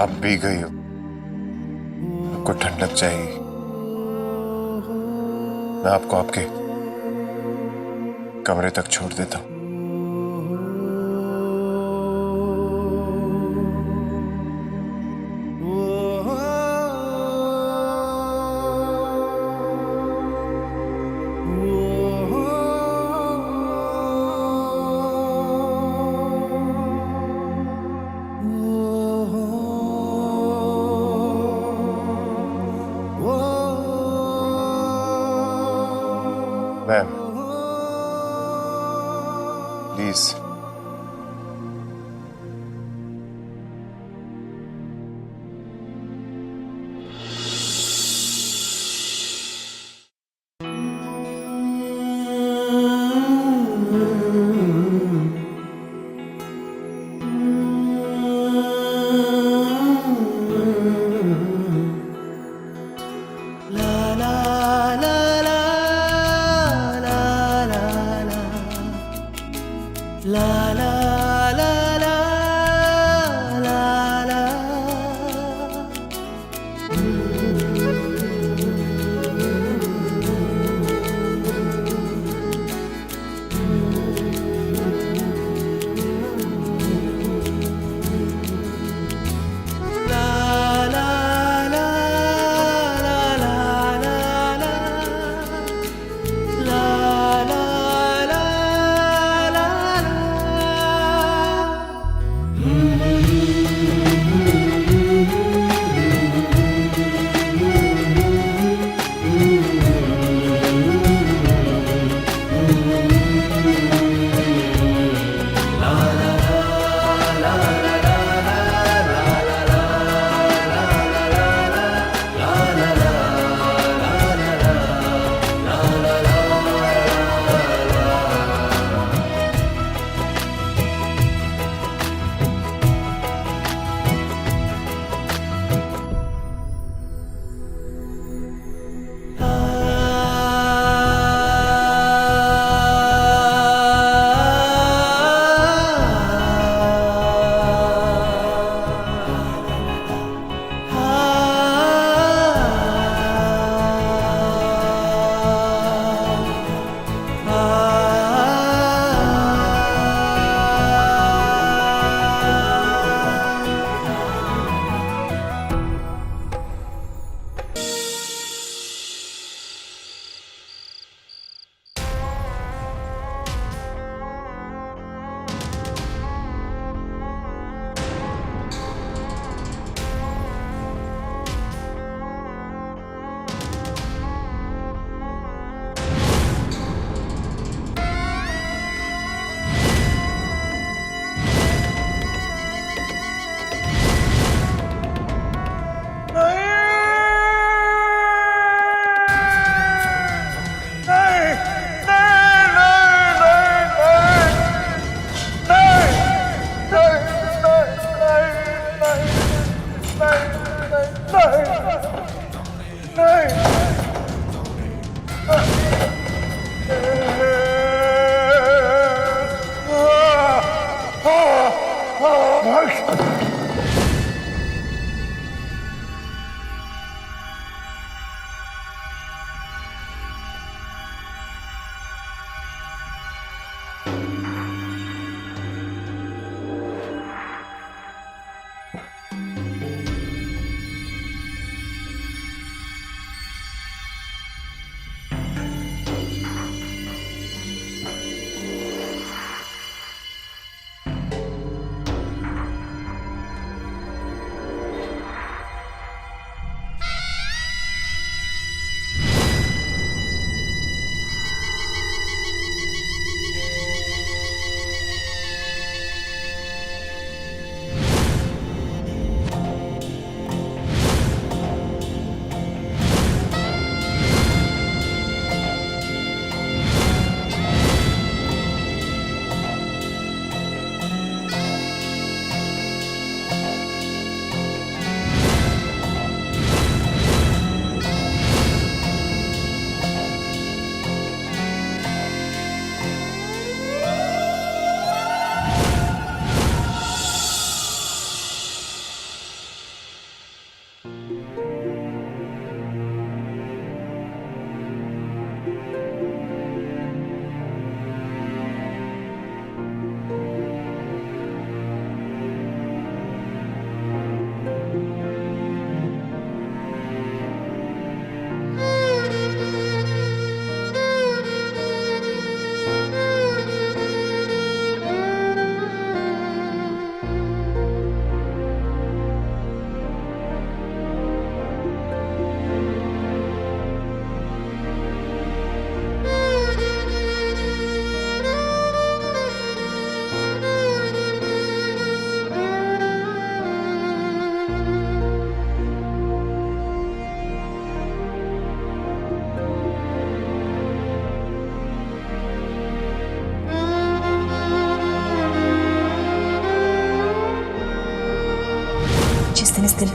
आप भी गई हो, आपको ठंडक चाहिए। मैं आपको आपके कमरे तक छोड़ देता हूं। Ma'am, please. La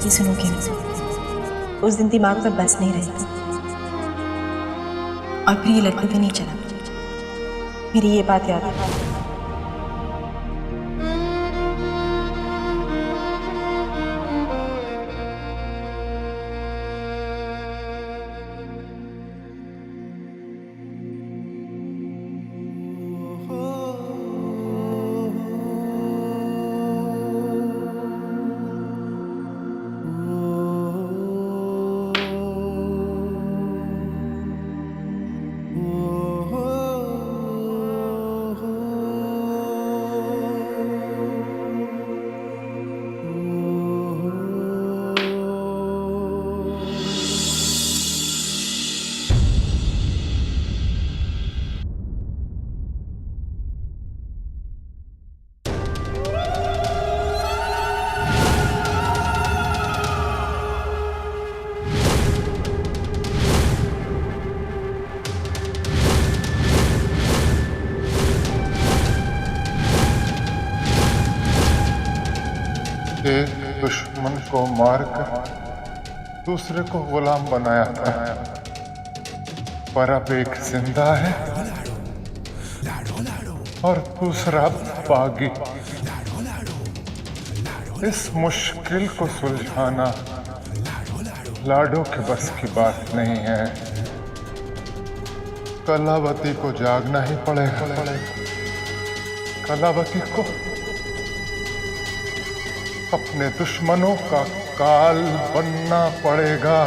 इसकी सुनोगे नहीं। उस दिन दिमाग में बस नहीं रही और फिर ये लड्डू भी नहीं चला। मेरी ये बात याद है। एक दुश्मन को मारकर दूसरे को गुलाम बनाया था, पर अब एक जिंदा है और दूसरा बागी। इस मुश्किल को सुलझाना लाडो के बस की बात नहीं है। कलावती को जागना ही पड़ेगा। कलावती को अपने दुश्मनों का काल बनना पड़ेगा।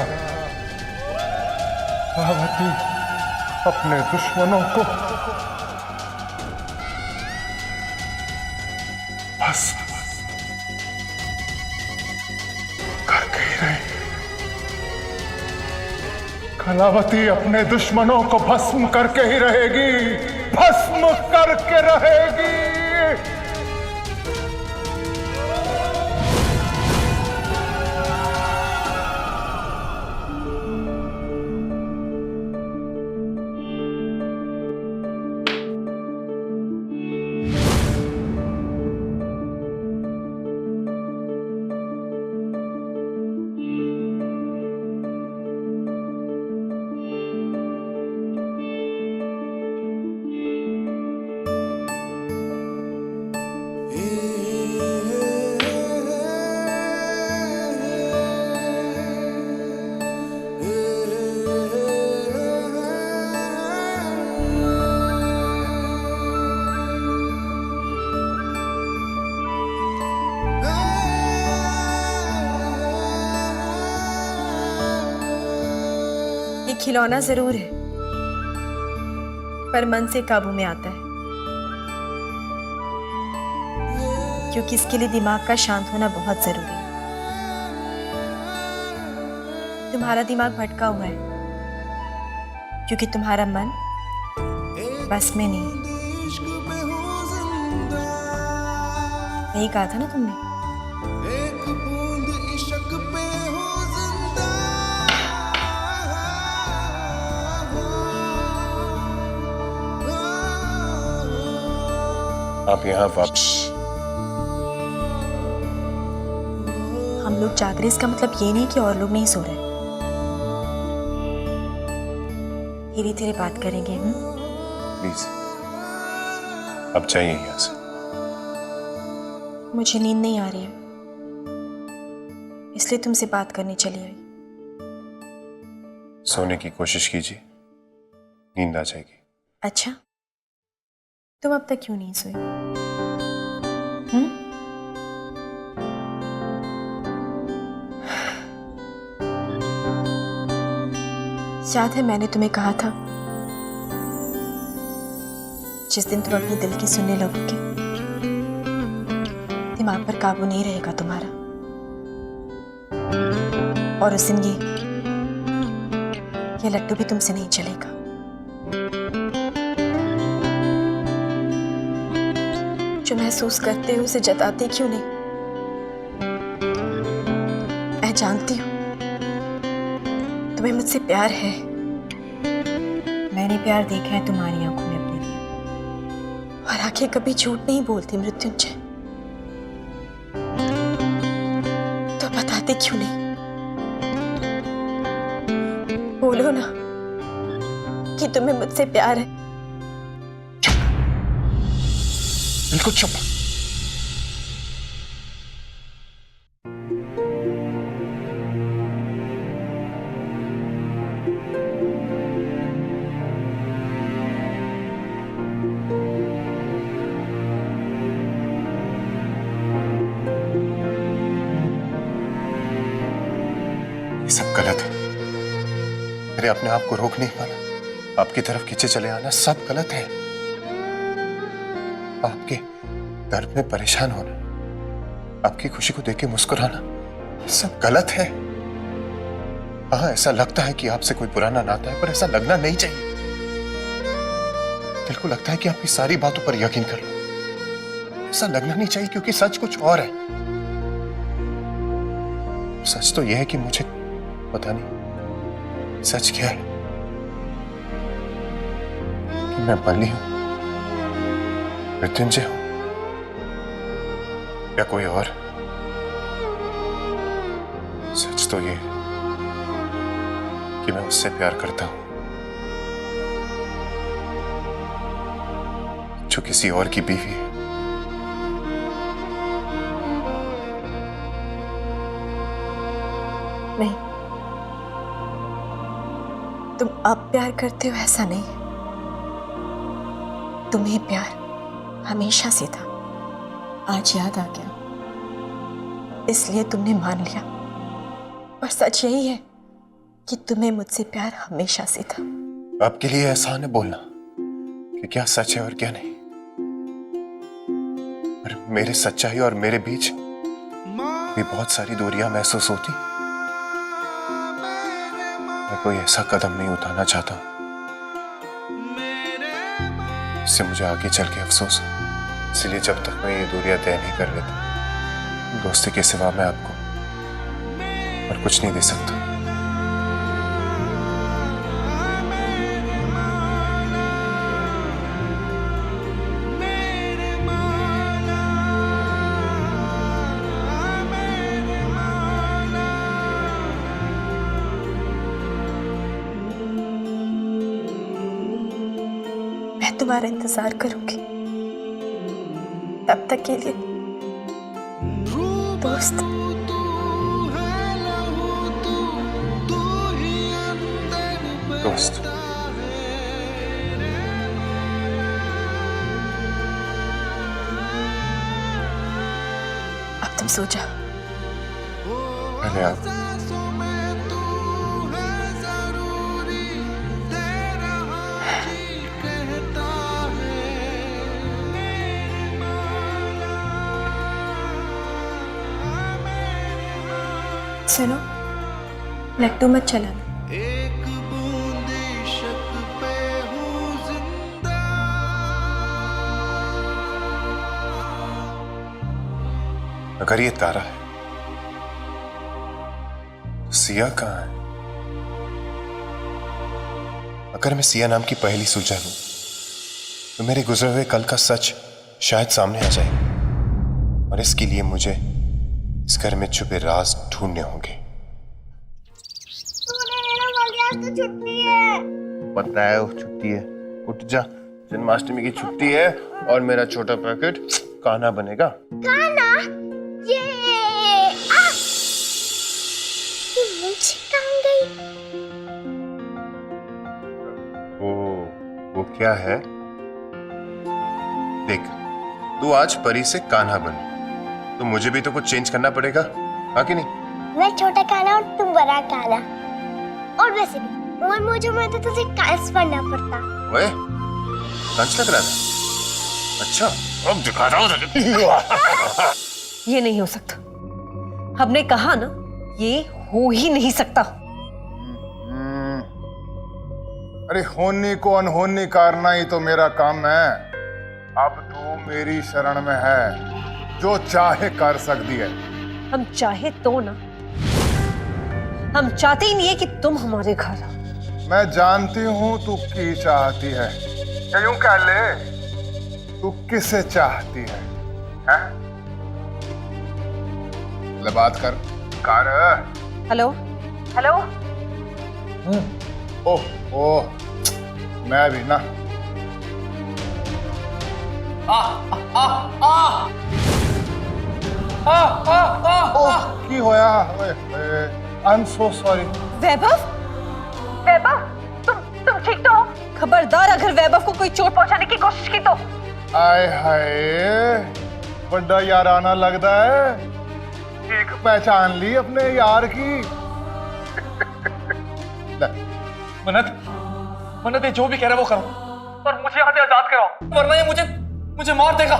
कलावती अपने दुश्मनों को भस्म करके ही रहेगी। कलावती अपने दुश्मनों को भस्म करके ही रहेगी, भस्म करके रहेगी। खिलौना जरूर है, पर मन से काबू में आता है, क्योंकि इसके लिए दिमाग का शांत होना बहुत जरूरी है। तुम्हारा दिमाग भटका हुआ है क्योंकि तुम्हारा मन बस में नहीं। यही कहा था ना तुमने? आप यहाँ वापस। हम लोग जाग रहे, इसका मतलब ये नहीं कि और लोग नहीं सो रहे। धीरे धीरे बात करेंगे। प्लीज अब जाइए यहाँ से। मुझे नींद नहीं आ रही है, इसलिए तुमसे बात करने चली आई। सोने की कोशिश कीजिए, नींद आ जाएगी। अच्छा, तुम अब तक क्यों नहीं सोई? याद है मैंने तुम्हें कहा था, जिस दिन तुम अपने दिल की सुनने लगोगे, दिमाग पर काबू नहीं रहेगा तुम्हारा, और उस दिन ये लड्डू भी तुमसे नहीं चलेगा। जो महसूस करते हो उसे जताते क्यों नहीं? मैं जानती हूं तुम्हें मुझसे प्यार है। मैंने प्यार देखा है तुम्हारी आंखों में अपने लिए, और आंखें कभी झूठ नहीं बोलती मृत्युंजय। तो बता बताते क्यों नहीं? बोलो ना कि तुम्हें मुझसे प्यार है। बिल्कुल चुप। ये सब गलत है। मेरे अपने आप को रोक नहीं पाना, आपकी तरफ खींचे चले आना, सब गलत है। आपके दर्द में परेशान होना, आपकी खुशी को देख के मुस्कुराना, सब गलत है। हाँ, ऐसा लगता है कि आपसे कोई पुराना नाता है, पर ऐसा लगना नहीं चाहिए। दिल को लगता है कि आपकी सारी बातों पर यकीन कर लो, ऐसा लगना नहीं चाहिए, क्योंकि सच कुछ और है। सच तो यह है कि मुझे पता नहीं सच क्या है, कि मैं बली हूं, मृत्युंजय हूं, या कोई और। सच तो ये कि मैं उससे प्यार करता हूं जो किसी और की बीवी है। नहीं, तुम अब प्यार करते हो ऐसा नहीं है। तुम्हें प्यार हमेशा से था, आज याद आ गया इसलिए तुमने मान लिया। और सच यही है कि तुम्हें मुझसे प्यार हमेशा से था। आपके लिए आसान है बोलना कि क्या सच है और क्या नहीं, पर मेरे सच्चाई और मेरे बीच भी बहुत सारी दूरियां महसूस होती। मैं कोई ऐसा कदम नहीं उठाना चाहता इससे मुझे आगे चल के अफसोस हो। इसलिए जब तक मैं ये दूरियां तय नहीं कर लेता, दोस्ती के सिवा मैं आपको और कुछ नहीं दे सकता। मैं तुम्हारा इंतजार करूंगी, तब तक के लिए दोस्त। दोस्त, अब तुम सो जाओ। पहले आप। सुनो, लट्टू मत चलाना। अगर ये तारा है तो सिया कहाँ है? अगर मैं सिया नाम की पहेली सुलझा लूं तो मेरे गुजरे हुए कल का सच शायद सामने आ जाए, और इसके लिए मुझे इस घर में छुपे राज ढूंढने होंगे। तो छुट्टी है। पता है वो छुट्टी है, उठ जा, जन्माष्टमी की छुट्टी है और मेरा छोटा पैकेट कान्हा बनेगा। कान्हा? ये मुझे कहाँ गई? वो क्या है? देख, तू आज परी से कान्हा बन, तो मुझे भी तो कुछ चेंज करना पड़ेगा, हाँ कि नहीं? मैं छोटा कान्हा और तुम बड़ा कान्हा। और वैसे भी उम्र मुझे में तो तुझे कांस बनना पड़ता। ओए, कंस लग रहा था? अच्छा, अब दिखा रहा हूँ। ये नहीं हो सकता। हमने कहा ना, ये हो ही नहीं सकता। अरे होने को अनहोनी करना ही तो मेरा काम है। अब तू मेरी शरण में है, जो चाहे कर सकती है। हम चाहे तो ना, हम चाहते ही नहीं है कि तुम हमारे घर आओ। मैं जानती हूं तू की चाहती है, यूं कह ले, तू किसे चाहती है? ले बात कर। Car hello hello. ओह मैं भी ना की होया। I am so sorry. वैभव, वैभव, तुम ठीक तो हो? खबरदार अगर वैभव को कोई चोट पहुंचाने की कोशिश की तो। आय हाय बड़ा याराना लगता है। ठीक पहचान ली अपने यार की। मन्नत, मन्नत ये जो भी कह रहा है वो करो, पर मुझे यहाँ से आजाद कराओ, वरना ये मुझे मार देगा।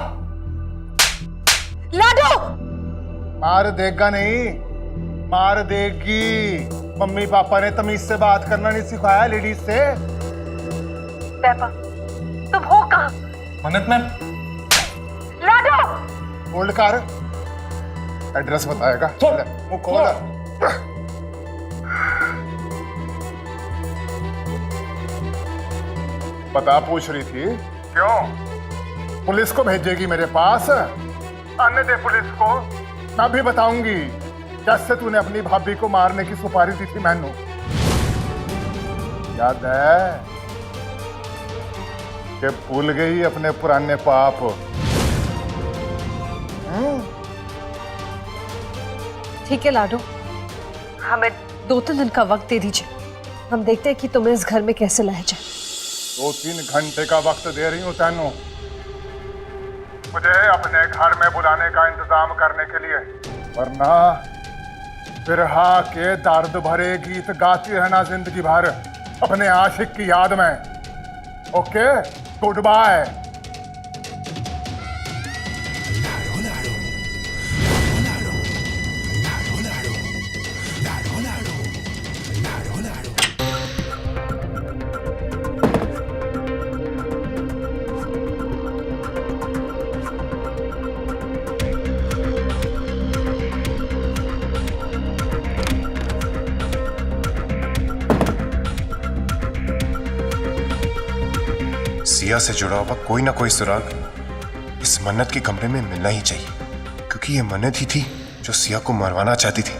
लाडो! मार देगा नहीं, मार देगी। मम्मी पापा ने तमीज से बात करना नहीं सिखाया लेडीज से। वैभव, तुम हो कहाँ? मन्नत मैं लाडो! होल्ड कर, एड्रेस बताएगा। छोड़। मुंह खोल। पता पूछ रही थी क्यों? पुलिस को भेजेगी मेरे पास? आने दे पुलिस को, मैं भी बताऊंगी कैसे तूने अपनी भाभी को मारने की सुपारी दी थी मैनू। याद है कि भूल गई अपने पुराने पाप? ठीक है लाडो, हमें 2-3 दिन का वक्त दे दीजिए। हम देखते हैं कि तुम्हें इस घर में कैसे लाया जाए। 2-3 घंटे का वक्त दे रही हूं तेनू, मुझे अपने घर में बुलाने का इंतजाम करने के लिए, वरना बिरहा के दर्द भरे गीत गाती रहना जिंदगी भर अपने आशिक की याद में। Okay, good bye. सिया से जुड़ा हुआ कोई ना कोई सुराग इस मन्नत के कमरे में मिलना ही चाहिए, क्योंकि ये मन्नत ही थी जो सिया को मरवाना चाहती थी।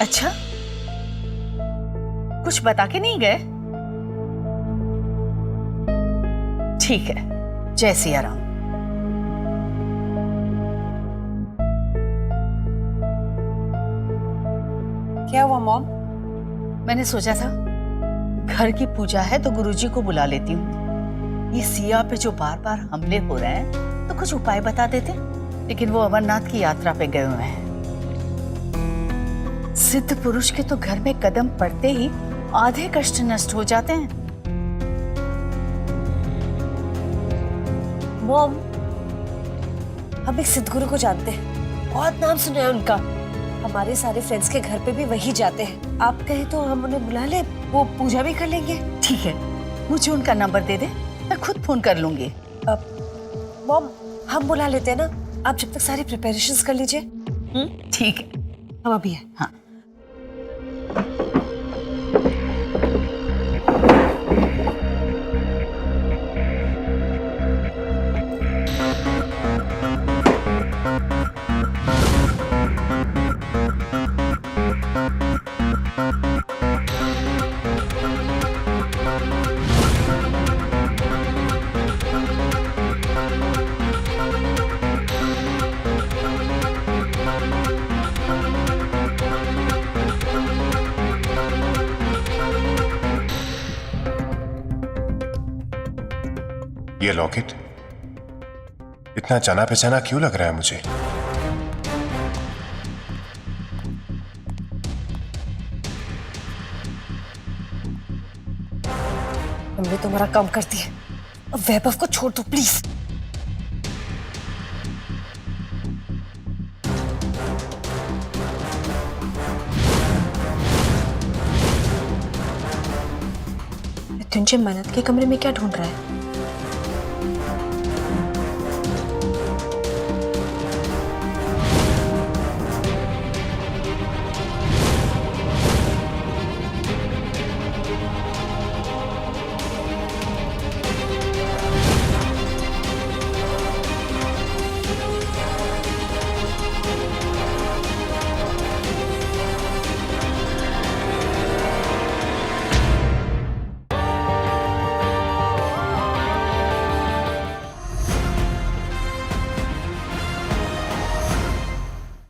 अच्छा, कुछ बता के नहीं गए? ठीक है, जय सिया राम। क्या हुआ मॉम? मैंने सोचा था घर की पूजा है तो गुरुजी को बुला लेती हूँ। ये सिया पे जो बार बार हमले हो रहे हैं तो कुछ उपाय बता देते, लेकिन वो अमरनाथ की यात्रा पे गए हुए हैं। सिद्ध पुरुष के तो घर में कदम पड़ते ही आधे कष्ट नष्ट हो जाते हैं। मॉम, हम एक सिद्धगुरु को जानते हैं, बहुत नाम सुना है उनका। हमारे सारे फ्रेंड्स के घर पे भी वही जाते हैं। आप कहें तो हम उन्हें बुला ले, वो पूजा भी कर लेंगे। ठीक है, मुझे उनका नंबर दे दे, मैं खुद फोन कर लूंगी। मॉम, हम बुला लेते हैं ना, आप जब तक सारी प्रिपरेशंस कर लीजिए। ठीक है, हम अभी हैं। हाँ। ये लॉकेट इतना जाना पहचाना क्यों लग रहा है मुझे? हमने तुम्हारा काम कर दिया, अब वैभव को छोड़ दो प्लीज। मृत्युंजय मन्नत के कमरे में क्या ढूंढ रहा है?